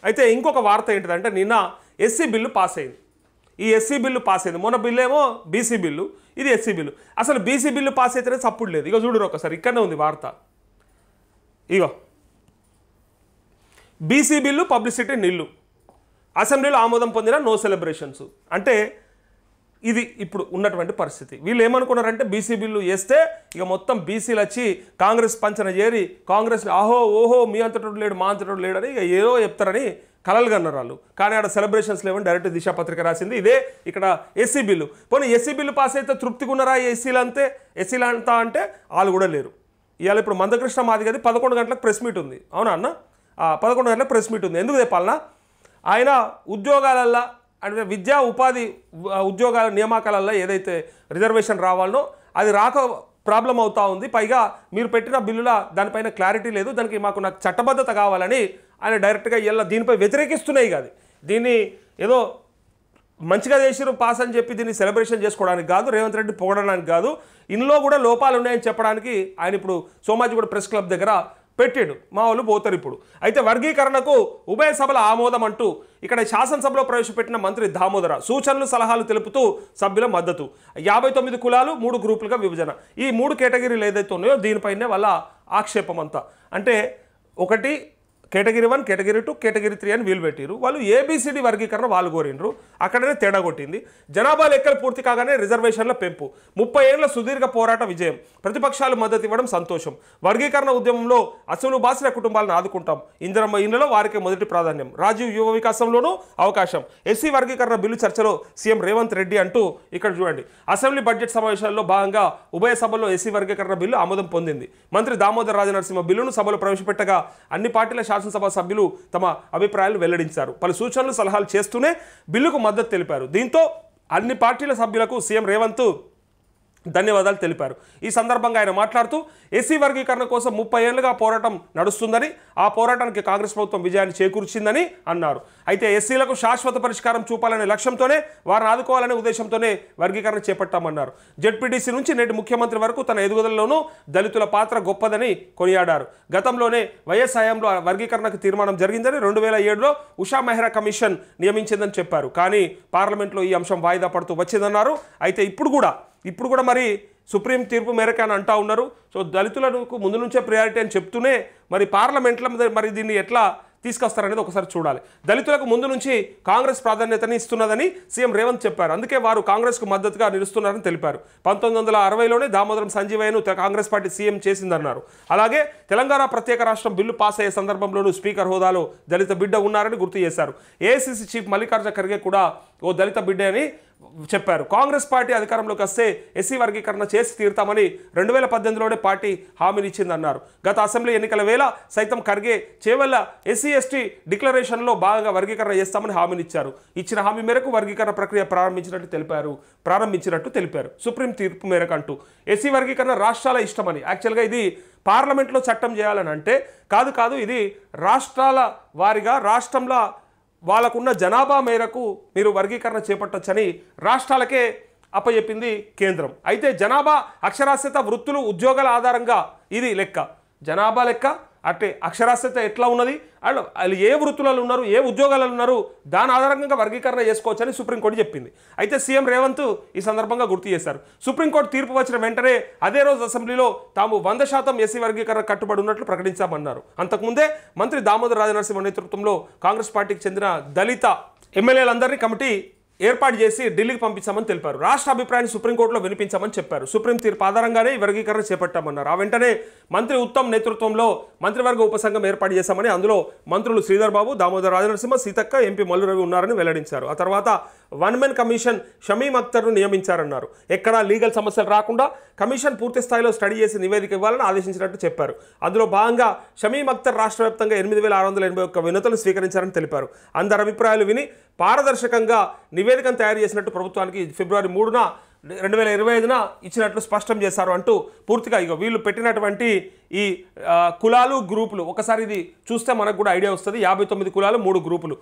అయితే ఇంకొక వార్త ఏంటిదంటే నిన్న ఎస్సీ బిల్లు పాస్ అయింది. ఈ ఎస్సీ బిల్లు పాస్ అయింది. మొన్న బిల్లు ఏమో బీసీ బిల్లు, ఇది ఎస్సీ బిల్లు. అసలు బీసీ బిల్లు పాస్ అయితేనే సప్పుడు లేదు. ఇక చూడరు ఒకసారి, ఇక్కడనే ఉంది వార్త. ఇగో బీసీ బిల్లు పబ్లిసిటీ నిల్లు, అసెంబ్లీలో ఆమోదం పొందిన నో సెలబ్రేషన్స్. అంటే ఇది ఇప్పుడు ఉన్నటువంటి పరిస్థితి. వీళ్ళు ఏమనుకున్నారంటే బీసీ బిల్లు వేస్తే ఇక మొత్తం బీసీలు వచ్చి కాంగ్రెస్ పంచన చేరి కాంగ్రెస్ని ఆహో ఓహో మీ అంతటోడు లేడు మా అంతటోడు లేడని ఇక ఏదో చెప్తారని కలలు కన్నారు వాళ్ళు. కానీ ఆడ సెలబ్రేషన్స్ లేవని డైరెక్ట్ దిశాపత్రిక రాసింది. ఇదే ఇక్కడ ఎస్సీ బిల్లు. పోనీ ఎస్సీ బిల్లు పాస్ అయితే తృప్తిగా ఉన్నారా ఎస్సీలు అంతా అంటే వాళ్ళు కూడా లేరు. ఇవాళ ఇప్పుడు మందకృష్ణ మాదిగది 11 గంటలకు ప్రెస్ మీట్ ఉంది. అవునా అన్న? 11 గంటలకు ప్రెస్ మీట్ ఉంది. ఎందుకు చెప్పాలన్నా, ఆయన ఉద్యోగాలల్లో అంటే విద్యా ఉపాధి ఉద్యోగాల నియామకాలలో ఏదైతే రిజర్వేషన్ రావాలనో అది రాక ప్రాబ్లం అవుతా ఉంది. పైగా మీరు పెట్టిన బిల్లుల దానిపైన క్లారిటీ లేదు, దానికి నాకు చట్టబద్ధత కావాలని ఆయన డైరెక్ట్గా ఇలా దీనిపై వ్యతిరేకిస్తున్నాయి కాదు. దీన్ని ఏదో మంచిగా చేసిరు పాస్ అని చెప్పి దీన్ని సెలబ్రేషన్ చేసుకోవడానికి కాదు, రేవంత్ రెడ్డి పొగడడానికి కాదు, ఇందులో కూడా లోపాలు ఉన్నాయని చెప్పడానికి ఆయన ఇప్పుడు సోమాజిగూడ ప్రెస్ క్లబ్ దగ్గర పెట్టాడు. మా వాళ్ళు పోతారు ఇప్పుడు. అయితే వర్గీకరణకు ఉభయ సభల ఆమోదం అంటూ ఇక్కడ శాసనసభలో ప్రవేశపెట్టిన మంత్రి దామోదర సూచనలు సలహాలు తెలుపుతూ సభ్యుల మద్దతు. 59 కులాలు 3 గ్రూపులుగా విభజన. ఈ 3 కేటగిరీలు ఏదైతే ఉన్నాయో దీనిపైనే వాళ్ళ ఆక్షేపం అంతా. అంటే ఒకటి కేటగిరీ 1, కేటగిరీ 2, కేటగిరీ 3 అని వీలు పెట్టిరు. వాళ్ళు ఏబిసిడి వర్గీకరణ వాళ్ళు కోరినరు. అక్కడనే తేడా కొట్టింది. జనాభా లెక్కలు పూర్తి కాగానే రిజర్వేషన్ల పెంపు. 30 ఏళ్ల సుదీర్ఘ పోరాట విజయం. ప్రతిపక్షాలు మద్దతు ఇవ్వడం సంతోషం. వర్గీకరణ ఉద్యమంలో అసలు బాసిన కుటుంబాలను ఆదుకుంటాం. ఇందిరమ్మ ఇళ్లలో వారికి మొదటి ప్రాధాన్యం. రాజీవ్ యువ వికాసంలోనూ అవకాశం. ఎస్సీ వర్గీకరణ బిల్లు చర్చలో సీఎం రేవంత్ రెడ్డి అంటూ ఇక్కడ చూడండి. అసెంబ్లీ బడ్జెట్ సమావేశాల్లో భాగంగా ఉభయ సభల్లో ఎస్సీ వర్గీకరణ బిల్లు ఆమోదం పొందింది. మంత్రి దామోదర రాజనరసింహ బిల్లును సభలో ప్రవేశపెట్టగా అన్ని పార్టీల శాసనసభ సభ్యులు తమ అభిప్రాయాలు వెల్లడించారు. పలు సూచనలు సలహాలు చేస్తూనే బిల్లుకు మద్దతు తెలిపారు. దీంతో అన్ని పార్టీల సభ్యులకు సీఎం రేవంత్ ధన్యవాదాలు తెలిపారు. ఈ సందర్భంగా ఆయన మాట్లాడుతూ ఎస్సీ వర్గీకరణ కోసం 30 ఏళ్లుగా పోరాటం నడుస్తుందని, ఆ పోరాటానికి కాంగ్రెస్ ప్రభుత్వం విజయాన్ని చేకూర్చిందని అన్నారు. అయితే ఎస్సీలకు శాశ్వత పరిష్కారం చూపాలనే లక్ష్యంతోనే వారిని ఆదుకోవాలనే ఉద్దేశంతోనే వర్గీకరణ చేపట్టామన్నారు. జెడ్పీటీసీ నుంచి నేటి ముఖ్యమంత్రి వరకు తన ఎదుగుదలలోనూ దళితుల పాత్ర గొప్పదని కొనియాడారు. గతంలోనే వైఎస్ హయాంలో వర్గీకరణకు తీర్మానం జరిగిందని, 2007లో ఉషా మెహ్రా కమిషన్ నియమించిందని చెప్పారు. కానీ పార్లమెంట్లో ఈ అంశం వాయిదా పడుతూ వచ్చిందన్నారు. అయితే ఇప్పుడు కూడా మరి సుప్రీం తీర్పు మేరకు అని అంటా ఉన్నారు. సో దళితులకు ముందు నుంచే ప్రయారిటీ అని చెప్తూనే మరి పార్లమెంట్లో మరి దీన్ని ఎట్లా తీసుకొస్తారనేది ఒకసారి చూడాలి. దళితులకు ముందు నుంచి కాంగ్రెస్ ప్రాధాన్యతని ఇస్తున్నదని సీఎం రేవంత్ చెప్పారు. అందుకే వారు కాంగ్రెస్కు మద్దతుగా నిలుస్తున్నారని తెలిపారు. 1960లోనే దామోదరం సంజీవయ్యను కాంగ్రెస్ పార్టీ సీఎం చేసిందన్నారు. అలాగే తెలంగాణ ప్రత్యేక రాష్ట్రం బిల్లు పాస్ అయ్యే సందర్భంలోనూ స్పీకర్ హోదాలో దళిత బిడ్డ ఉన్నారని గుర్తు చేశారు. ఏఐసీసీ చీఫ్ మల్లికార్జున ఖర్గే కూడా ఓ దళిత బిడ్డ అని చెప్పారు. కాంగ్రెస్ పార్టీ అధికారంలోకి వస్తే ఎస్సీ వర్గీకరణ చేసి తీరుతామని 2018లోనే పార్టీ హామీనిచ్చిందన్నారు. గత అసెంబ్లీ ఎన్నికల వేళ సైతం ఖర్గే చేవల్ల ఎస్సీ ఎస్టీ డిక్లరేషన్లో భాగంగా వర్గీకరణ చేస్తామని హామీనిచ్చారు. ఇచ్చిన హామీ మేరకు వర్గీకరణ ప్రక్రియ ప్రారంభించినట్టు తెలిపారు. సుప్రీం తీర్పు మేరకు అంటూ ఎస్సీ వర్గీకరణ రాష్ట్రాల ఇష్టమని, యాక్చువల్గా ఇది పార్లమెంట్లో చట్టం చేయాలని అంటే కాదు, ఇది రాష్ట్రాల వారిగా రాష్ట్రంలో వాళ్ళకున్న జనాభా మేరకు మీరు వర్గీకరణ చేపట్టొచ్చని రాష్ట్రాలకే అప్పచెప్పింది కేంద్రం. అయితే జనాభా అక్షరాస్యత వృత్తులు ఉద్యోగాల ఆధారంగా ఇది లెక్క, జనాభా లెక్క అంటే అక్షరాస్యత ఎట్లా ఉన్నది, వాళ్ళు ఏ వృత్తులలో ఉన్నారు, ఏ ఉద్యోగాలలో ఉన్నారు, దాని ఆధారంగా వర్గీకరణ చేసుకోవచ్చని సుప్రీంకోర్టు చెప్పింది. అయితే సీఎం రేవంత్ ఈ సందర్భంగా గుర్తు చేశారు. సుప్రీంకోర్టు తీర్పు వచ్చిన వెంటనే అదే రోజు అసెంబ్లీలో తాము 100% ఎస్సీ వర్గీకరణ కట్టుబడి ఉన్నట్లు ప్రకటించామన్నారు. అంతకుముందే మంత్రి దామోదర రాజనరసింహ నేతృత్వంలో కాంగ్రెస్ పార్టీకి చెందిన దళిత ఎమ్మెల్యేలందరినీ కమిటీ ఏర్పాటు చేసి ఢిల్లీకి పంపించామని తెలిపారు. రాష్ట్ర అభిప్రాయాన్ని సుప్రీంకోర్టులో వినిపించామని చెప్పారు. సుప్రీం తీర్పు ఆధారంగానే ఈ వర్గీకరణ చేపట్టామన్నారు. ఆ వెంటనే మంత్రి ఉత్తమ్ నేతృత్వంలో మంత్రివర్గ ఉపసంఘం ఏర్పాటు చేశామని, అందులో మంత్రులు శ్రీధర్ బాబు, దామోదర రాజనరసింహ, సీతక్క, ఎంపీ మల్లు రవి ఉన్నారని వెల్లడించారు. ఆ తర్వాత 1 మెన్ కమిషన్ షమీమ్ అఖ్తర్ను నియమించారన్నారు. ఎక్కడా లీగల్ సమస్యలు రాకుండా కమిషన్ పూర్తి స్థాయిలో స్టడీ చేసి నివేదిక ఇవ్వాలని ఆదేశించినట్టు చెప్పారు. అందులో భాగంగా షమీమ్ అఖ్తర్ రాష్ట్ర వ్యాప్తంగా 8681 వినతులు స్వీకరించారని తెలిపారు. అందరి అభిప్రాయాలు విని పారదర్శకంగా నివేదికను తయారు చేసినట్టు ప్రభుత్వానికి ఫిబ్రవరి 3న 2025న ఇచ్చినట్లు స్పష్టం చేశారు అంటూ పూర్తిగా వీళ్ళు పెట్టినటువంటి ఈ కులాలు గ్రూపులు ఒకసారి ఇది చూస్తే మనకు కూడా ఐడియా వస్తుంది. 59 కులాలు 3 గ్రూపులు.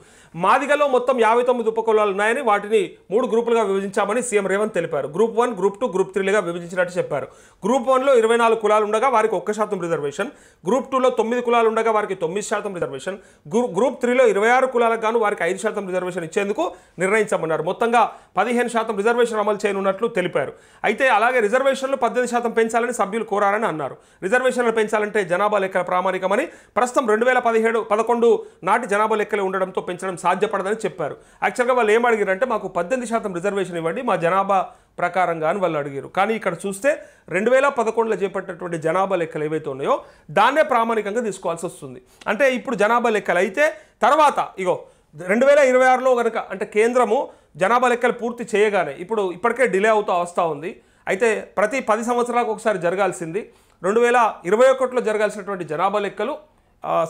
మాదిగలో మొత్తం 59 ఉపకులాలు ఉన్నాయని వాటిని 3 గ్రూపులుగా విభజించామని సీఎం రేవంత్ తెలిపారు. గ్రూప్ 1, గ్రూప్ 2, గ్రూప్ 3లుగా విభజించినట్టు చెప్పారు. గ్రూప్ 1లో 24 కులాలు ఉండగా వారికి 1% రిజర్వేషన్, గ్రూప్ 2లో 9 కులాలు ఉండగా వారికి 9% రిజర్వేషన్, గ్రూప్ 3లో 26 కులాలకు గాను వారికి 5% రిజర్వేషన్ ఇచ్చేందుకు నిర్ణయించమన్నారు. మొత్తంగా 15% రిజర్వేషన్ అమలు చేయనున్నట్లు తెలిపారు. అయితే అలాగే రిజర్వేషన్లు 18% పెంచాలని సభ్యులు కోరారని అన్నారు. రిజర్వేషన్లు పెంచాలంటే జనాభా లెక్కల ప్రామాణికమని, ప్రస్తుతం 2011 నాటి జనాభా లెక్కలు ఉండడంతో పెంచడం సాధ్యపడదని చెప్పారు. యాక్చువల్గా వాళ్ళు ఏం అడిగారంటే మాకు 18% రిజర్వేషన్ ఇవ్వండి మా జనాభా ప్రకారంగా అని వాళ్ళు అడిగారు. కానీ ఇక్కడ చూస్తే 2011లో చేపట్టినటువంటి జనాభా లెక్కలు ఏవైతే ఉన్నాయో దాన్నే ప్రామాణికంగా తీసుకోవాల్సి వస్తుంది. అంటే ఇప్పుడు జనాభా లెక్కలు అయితే తర్వాత 2026లో కనుక అంటే కేంద్రము జనాభా లెక్కలు పూర్తి చేయగానే ఇప్పటికే డిలే అవుతూ వస్తూ ఉంది. అయితే ప్రతి 10 సంవత్సరాలకు ఒకసారి జరగాల్సింది 2021లో జరగాల్సినటువంటి జనాభా లెక్కలు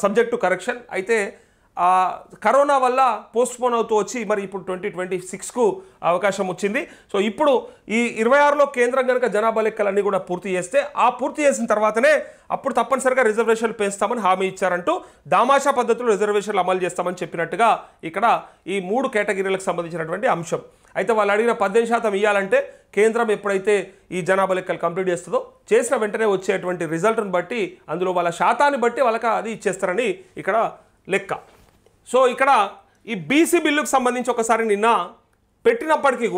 సబ్జెక్ట్ టు కరెక్షన్. అయితే కరోనా వల్ల పోస్ట్పోన్ అవుతూ వచ్చి మరి ఇప్పుడు 2026కు అవకాశం వచ్చింది. సో ఇప్పుడు ఈ 26లో కేంద్రం కనుక జనాభా లెక్కలన్నీ కూడా పూర్తి చేస్తే పూర్తి చేసిన తర్వాతనే అప్పుడు తప్పనిసరిగా రిజర్వేషన్లు పెంచుతామని హామీ ఇచ్చారంటూ దామాషా పద్ధతిలో రిజర్వేషన్లు అమలు చేస్తామని చెప్పినట్టుగా ఇక్కడ ఈ 3 కేటగిరీలకు సంబంధించినటువంటి అంశం. అయితే వాళ్ళు అడిగిన 18% ఇవ్వాలంటే కేంద్రం ఎప్పుడైతే ఈ జనాభా లెక్కలు కంప్లీట్ చేస్తుందో చేసిన వెంటనే వచ్చేటువంటి రిజల్ట్ను బట్టి అందులో వాళ్ళ శాతాన్ని బట్టి వాళ్ళకి అది ఇచ్చేస్తారని ఇక్కడ లెక్క. సో ఇక్కడ ఈ బీసీ బిల్లుకు సంబంధించి ఒకసారి నిన్న పెట్టినప్పటికీ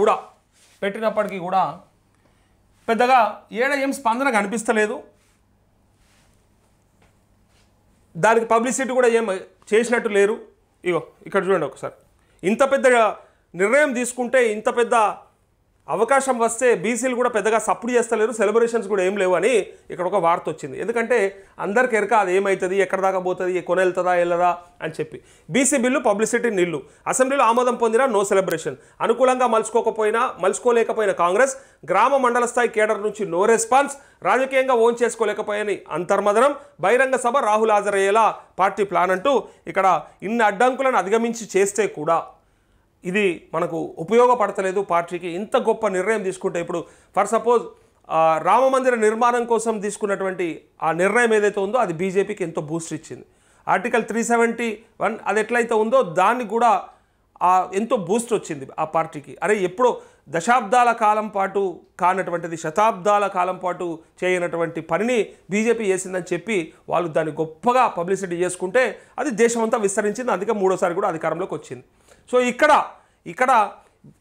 కూడా పెద్దగా ఏం స్పందన కనిపిస్తలేదు. దానికి పబ్లిసిటీ కూడా ఏం చేసినట్టు లేరు. ఇక్కడ చూడండి ఒకసారి, ఇంత పెద్ద నిర్ణయం తీసుకుంటే ఇంత పెద్ద అవకాశం వస్తే బీసీలు కూడా పెద్దగా సపోర్ట్ చేస్తలేరు, సెలబ్రేషన్స్ కూడా ఏం లేవు అని ఇక్కడ ఒక వార్త వచ్చింది. ఎందుకంటే అందరికి ఎరక అది ఏమవుతుంది, ఎక్కడ దాకా పోతుంది, కొనెళ్తుందా వెళ్ళదా అని చెప్పి. బీసీ బిల్లు పబ్లిసిటీ నిల్లు, అసెంబ్లీలో ఆమోదం పొందిన నో సెలబ్రేషన్, అనుకూలంగా మలుచుకోలేకపోయిన కాంగ్రెస్, గ్రామ మండల స్థాయి కేడర్ నుంచి నో రెస్పాన్స్, రాజకీయంగా ఓన్ చేసుకోలేకపోయాని అంతర్మదనం, బహిరంగ సభ రాహుల్ హాజరయ్యేలా పార్టీ ప్లాన్ అంటూ ఇక్కడ ఇన్ని అడ్డంకులను అధిగమించి చేస్తే కూడా ఇది మనకు ఉపయోగపడతలేదు పార్టీకి. ఇంత గొప్ప నిర్ణయం తీసుకుంటే ఇప్పుడు ఫర్ సపోజ్ రామమందిర నిర్మాణం కోసం తీసుకున్నటువంటి ఆ నిర్ణయం ఏదైతే ఉందో అది బీజేపీకి ఎంతో బూస్ట్ ఇచ్చింది. ఆర్టికల్ 371 అది ఎట్లయితే ఉందో దానికి కూడా ఎంతో బూస్ట్ వచ్చింది ఆ పార్టీకి. అరే ఎప్పుడో దశాబ్దాల కాలం పాటు కానటువంటిది శతాబ్దాల కాలం పాటు చేయనటువంటి పనిని బీజేపీ చేసిందని చెప్పి వాళ్ళు దాన్ని గొప్పగా పబ్లిసిటీ చేసుకుంటే అది దేశమంతా విస్తరించింది. అందుకే 3వ సారి కూడా అధికారంలోకి వచ్చింది. సో ఇక్కడ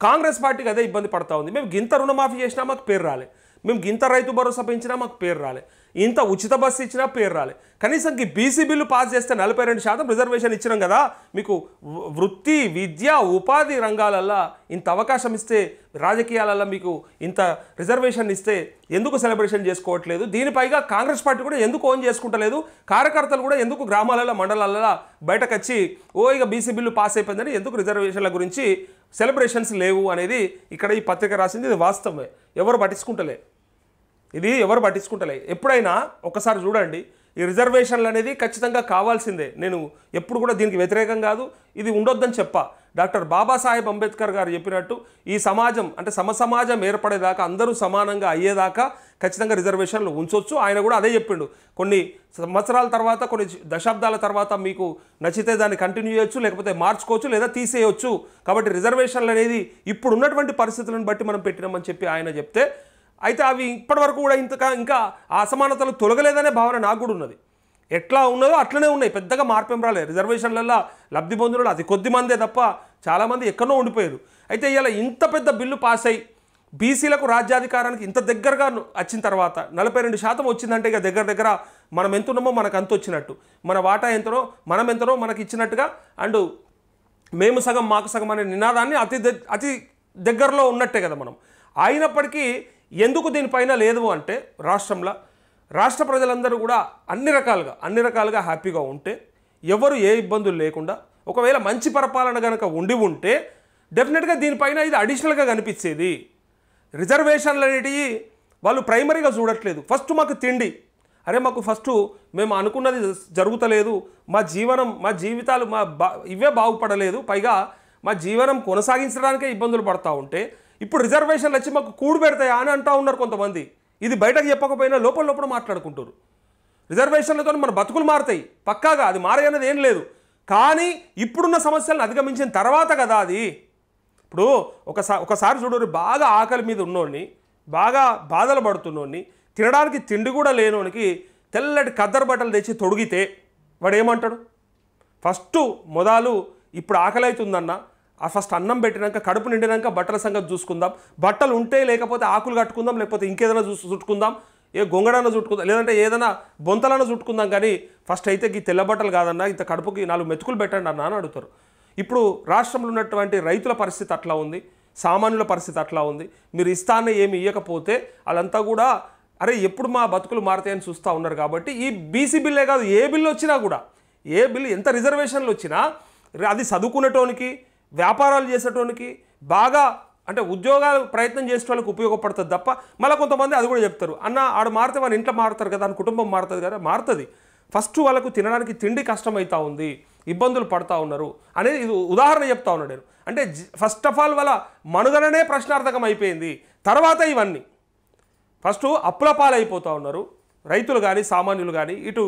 కాంగ్రెస్ పార్టీకి అదే ఇబ్బంది పడతా ఉంది. మేము గింత రుణమాఫీ చేసినా మాకు పేరు రాలే, మేము గింత రైతు భరోసా పెంచినా మాకు పేరు రాలే, ఇంత ఉచిత బస్సు ఇచ్చినా పేరు రాలే, కనీసం ఈ బీసీ బిల్లు పాస్ చేస్తే 42% రిజర్వేషన్ ఇచ్చినాం కదా, మీకు వృత్తి విద్య ఉపాధి రంగాలల్లో ఇంత అవకాశం ఇస్తే, రాజకీయాలలో మీకు ఇంత రిజర్వేషన్ ఇస్తే ఎందుకు సెలబ్రేషన్ చేసుకోవట్లేదు, దీనిపైగా కాంగ్రెస్ పార్టీ కూడా ఎందుకు ఓన్ చేసుకుంటలేదు, కార్యకర్తలు కూడా ఎందుకు గ్రామాలలో మండలాలలో బయటకు వచ్చి ఇక బీసీ బిల్లు పాస్ అయిపోయిందని ఎందుకు రిజర్వేషన్ల గురించి సెలబ్రేషన్స్ లేవు అనేది ఇక్కడ ఈ పత్రిక రాసింది. ఇది వాస్తవమే, ఎవరు పట్టించుకుంటలే. ఎప్పుడైనా ఒకసారి చూడండి, ఈ రిజర్వేషన్లు అనేది ఖచ్చితంగా కావాల్సిందే. నేను ఎప్పుడు కూడా దీనికి వ్యతిరేకం కాదు, ఇది ఉండొద్దని చెప్పా. డాక్టర్ బాబాసాహెబ్ అంబేద్కర్ గారు చెప్పినట్టు ఈ సమాజం అంటే సమసమాజం ఏర్పడేదాకా అందరూ సమానంగా అయ్యేదాకా ఖచ్చితంగా రిజర్వేషన్లు ఉంచవచ్చు. ఆయన కూడా అదే చెప్పిండు. కొన్ని సంవత్సరాల తర్వాత, కొన్ని దశాబ్దాల తర్వాత మీకు నచ్చితే దాన్ని కంటిన్యూ చేయొచ్చు, లేకపోతే మార్చుకోవచ్చు, లేదా తీసేయవచ్చు. కాబట్టి రిజర్వేషన్లు అనేది ఇప్పుడు ఉన్నటువంటి పరిస్థితులను బట్టి మనం పెట్టినామని చెప్పి ఆయన చెప్తే, అయితే అవి ఇప్పటివరకు కూడా ఇంకా ఆ అసమానతలు తొలగలేదనే భావన నాకు కూడా ఉన్నది. ఎట్లా ఉన్నదో అట్లనే ఉన్నాయి, పెద్దగా మార్పేం రాలేదు. రిజర్వేషన్లలో లబ్ధి పొందిన అతి కొద్ది మందే తప్ప చాలామంది ఎక్కడో ఉండిపోయారు. అయితే ఇలా ఇంత పెద్ద బిల్లు పాస్ అయ్యి బీసీలకు రాజ్యాధికారానికి ఇంత దగ్గరగా వచ్చిన తర్వాత 42% వచ్చిందంటే ఇక దగ్గర మనం ఎంత ఉన్నామో మనకు అంత వచ్చినట్టు, మన వాటా ఎంతనో మనం ఎంతనో మనకి ఇచ్చినట్టుగా, అండ్ మేము సగం మాకు సగం అనే నినాదాన్ని అతి దగ్గరలో ఉన్నట్టే కదా మనం. అయినప్పటికీ ఎందుకు దీనిపైన లేదు అంటే రాష్ట్ర ప్రజలందరూ కూడా అన్ని రకాలుగా హ్యాపీగా ఉంటే, ఎవరు ఏ ఇబ్బందులు లేకుండా, ఒకవేళ మంచి పరిపాలన కనుక ఉంటే డెఫినెట్గా దీనిపైన ఇది అడిషనల్గా కనిపించేది. రిజర్వేషన్లు అనేటివి వాళ్ళు ప్రైమరీగా చూడట్లేదు. ఫస్ట్ మాకు తిండి, అరే మాకు ఫస్ట్ మేము అనుకున్నది జరుగుతలేదు, మా జీవితాలు ఇవే బాగుపడలేదు, పైగా మా జీవనం కొనసాగించడానికే ఇబ్బందులు పడతా ఉంటే ఇప్పుడు రిజర్వేషన్లు వచ్చి మాకు కూడు పెడతాయా అని అంటూ ఉన్నారు కొంతమంది. ఇది బయటకు చెప్పకపోయినా లోపల మాట్లాడుకుంటారు. రిజర్వేషన్లతో మన బతుకులు మారుతాయి పక్కాగా, అది మారనేది ఏం లేదు. కానీ ఇప్పుడున్న సమస్యలను అధిగమించిన తర్వాత కదా అది. ఇప్పుడు ఒకసారి చూడరు, బాగా ఆకలి మీద ఉన్నోడిని, బాగా బాధలు పడుతున్నోడిని, తినడానికి తిండి కూడా లేనోనికి తెల్లటి కద్దరు బట్టలు తెచ్చి తొడిగితే వాడు ఏమంటాడు? ఫస్ట్ మొదలు ఇప్పుడు ఆకలి అవుతుందన్న, ఫస్ట్ అన్నం పెట్టినాక కడుపు నిండినాక బట్టల సంగతి చూసుకుందాం, బట్టలు ఉంటే లేకపోతే ఆకులు కట్టుకుందాం, లేకపోతే ఇంకేదైనా చుట్టుకుందాం, ఏ గొంగడన్నా చుట్టుకుందాం, లేదంటే ఏదైనా బొంతలన్నా చుట్టుకుందాం, కానీ ఫస్ట్ అయితే ఈ తెల్ల బట్టలు కాదన్నా ఇంత కడుపుకి 4 మెతుకులు పెట్టండి అన్న అని అడుగుతారు. ఇప్పుడు రాష్ట్రంలో ఉన్నటువంటి రైతుల పరిస్థితి అట్లా ఉంది, సామాన్యుల పరిస్థితి అట్లా ఉంది. మీరు ఇస్తానే ఏమి ఇవ్వకపోతే వాళ్ళంతా కూడా అరే ఎప్పుడు మా బతుకులు మారుతాయని చూస్తూ ఉన్నారు. కాబట్టి ఈ బీసీ బిల్లే కాదు, ఏ బిల్లు వచ్చినా కూడా, ఏ బిల్లు ఎంత రిజర్వేషన్లు వచ్చినా అది చదువుకునేటోనికి, వ్యాపారాలు చేసేటోనికి, బాగా అంటే ఉద్యోగాలు ప్రయత్నం చేసే వాళ్ళకి ఉపయోగపడుతుంది తప్ప, మళ్ళీ కొంతమంది అది కూడా చెప్తారు, అన్న ఆడు మారితే వాళ్ళ ఇంట్లో మారుతారు కదా, అని కుటుంబం మారుతుంది కదా, మారుతుంది. ఫస్ట్ వాళ్ళకు తినడానికి తిండి కష్టమవుతూ ఉంది, ఇబ్బందులు పడుతూ ఉన్నారు అనేది ఇది ఉదాహరణ చెప్తా ఉన్నాడు నేను. అంటే ఫస్ట్ ఆఫ్ ఆల్ వాళ్ళ మనుగడనే ప్రశ్నార్థకం అయిపోయింది. తర్వాత ఇవన్నీ ఫస్ట్ అప్పుల పాలైపోతూ ఉన్నారు రైతులు కానీ సామాన్యులు కానీ. ఇటు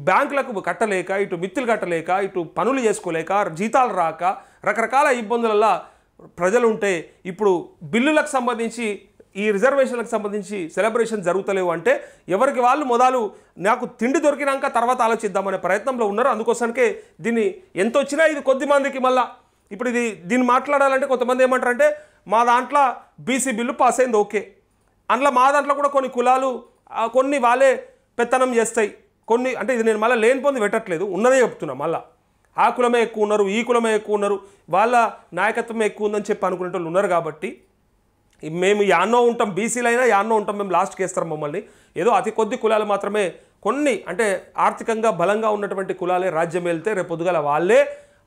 బ్యాంకులకు కట్టలేక, ఇటు మిత్తులు కట్టలేక, ఇటు పనులు చేసుకోలేక, జీతాలు రాక, రకరకాల ఇబ్బందులలో ప్రజలు ఉంటే ఇప్పుడు బిల్లులకు సంబంధించి, ఈ రిజర్వేషన్లకు సంబంధించి సెలబ్రేషన్ జరుగుతలేవు. అంటే ఎవరికి వాళ్ళు మొదలు నాకు తిండి దొరికినాక తర్వాత ఆలోచిద్దామనే ప్రయత్నంలో ఉన్నారు. అందుకోసానికే దీన్ని ఎంత వచ్చినా ఇది కొద్ది మందికి మళ్ళా ఇప్పుడు దీన్ని మాట్లాడాలంటే కొంతమంది ఏమంటారంటే మా దాంట్లో బీసీ బిల్లు పాస్ అయింది ఓకే, అందులో మా దాంట్లో కూడా కొన్ని కులాలు కొన్ని వాళ్ళే పెత్తనం చేస్తాయి కొన్ని, అంటే ఇది నేను మళ్ళీ లేని పొంది పెట్టట్లేదు, ఉన్నదే చెప్తున్నా. మళ్ళీ ఆ కులమే ఎక్కువ ఉన్నారు, ఈ కులమే ఎక్కువ ఉన్నారు, వాళ్ళ నాయకత్వమే ఎక్కువ ఉందని చెప్పి అనుకునే వాళ్ళు ఉన్నారు. కాబట్టి మేము యాన్నో ఉంటాం, బీసీలైనా యాన్నో ఉంటాం, మేము లాస్ట్కి వేస్తారు మమ్మల్ని. ఏదో అతి కొద్ది కులాలు మాత్రమే, కొన్ని అంటే ఆర్థికంగా బలంగా ఉన్నటువంటి కులాలే రాజ్యం వెళ్తే రేపు పొద్దుగాల వాళ్ళే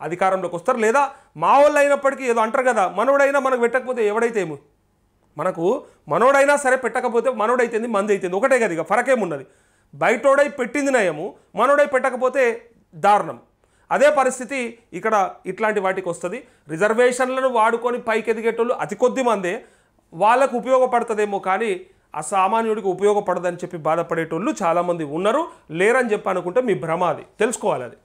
అధికారంలోకి వస్తారు. లేదా మా వాళ్ళు అయినప్పటికీ ఏదో అంటారు కదా, మనోడైనా మనకు పెట్టకపోతే ఎవడైతే ఏమో, మనకు మనోడైనా సరే పెట్టకపోతే మనోడైతుంది మంది అవుతుంది ఒకటే కదా, ఇక ఫరకేమున్నది. బయటోడై పెట్టింది నయము, మనోడై పెట్టకపోతే దారుణం. అదే పరిస్థితి ఇక్కడ ఇట్లాంటి వాటికి వస్తుంది. రిజర్వేషన్లను వాడుకొని పైకి ఎదిగేటోళ్ళు అతి కొద్ది మందే, వాళ్ళకు ఉపయోగపడుతుందేమో కానీ అసామాన్యుడికి ఉపయోగపడదని చెప్పి బాధపడేటోళ్ళు చాలామంది ఉన్నారు. లేరని చెప్పి అనుకుంటే మీ భ్రమ, అది తెలుసుకోవాలి. అది